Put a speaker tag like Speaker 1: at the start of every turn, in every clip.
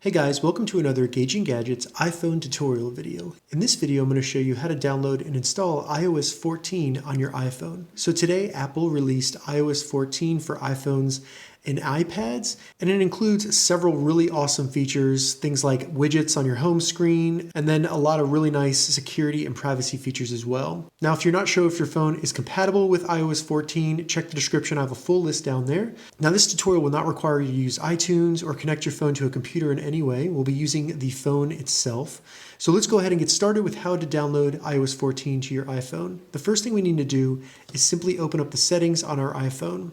Speaker 1: Hey guys, welcome to another Gauging Gadgets iPhone tutorial video. In this video, I'm going to show you how to download and install iOS 14 on your iPhone. So today, Apple released iOS 14 for iPhones and iPads, and it includes several really awesome features, things like widgets on your home screen, and then a lot of really nice security and privacy features as well. Now, if you're not sure if your phone is compatible with iOS 14, check the description. I have a full list down there. Now, this tutorial will not require you to use iTunes or connect your phone to a computer in any way. We'll be using the phone itself. So let's go ahead and get started with how to download iOS 14 to your iPhone. The first thing we need to do is simply open up the settings on our iPhone.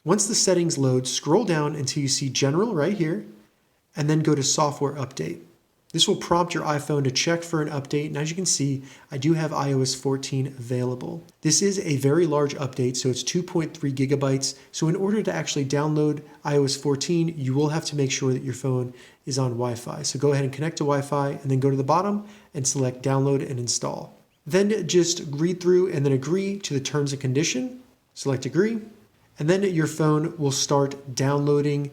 Speaker 1: Once the settings load, scroll down until you see General right here, and then go to Software Update. This will prompt your iPhone to check for an update, and as you can see, I do have iOS 14 available. This is a very large update, so it's 2.3 gigabytes. So in order to actually download iOS 14, you will have to make sure that your phone is on Wi-Fi. So go ahead and connect to Wi-Fi, and then go to the bottom and select Download and Install. Then just read through and then agree to the terms and condition. Select Agree. And then your phone will start downloading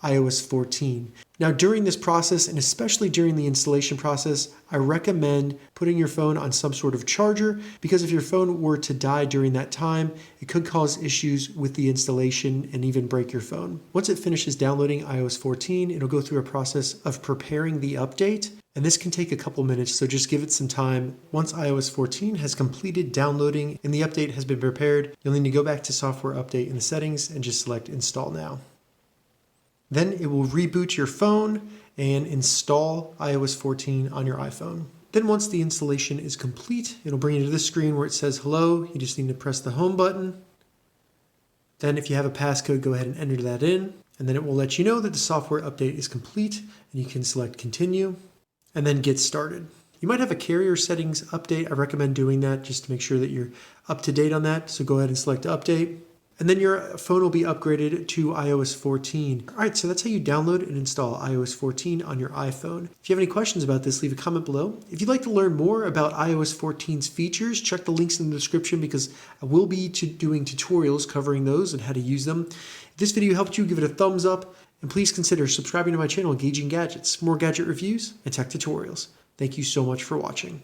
Speaker 1: iOS 14. Now during this process, and especially during the installation process, I recommend putting your phone on some sort of charger, because if your phone were to die during that time, it could cause issues with the installation and even break your phone. Once it finishes downloading iOS 14, it'll go through a process of preparing the update, and this can take a couple minutes, so just give it some time. Once iOS 14 has completed downloading and the update has been prepared, you'll need to go back to Software Update in the settings and just select Install Now. Then it will reboot your phone and install iOS 14 on your iPhone. Then once the installation is complete, it'll bring you to this screen where it says hello. You just need to press the home button. Then if you have a passcode, go ahead and enter that in. And then it will let you know that the software update is complete, and you can select continue and then get started. You might have a carrier settings update. I recommend doing that just to make sure that you're up to date on that. So go ahead and select update. And then your phone will be upgraded to iOS 14. All right, so that's how you download and install iOS 14 on your iPhone. If you have any questions about this, leave a comment below. If you'd like to learn more about iOS 14's features, check the links in the description, because I will be doing tutorials covering those and how to use them. If this video helped you, give it a thumbs up, and please consider subscribing to my channel, Gauging Gadgets, more gadget reviews and tech tutorials. Thank you so much for watching.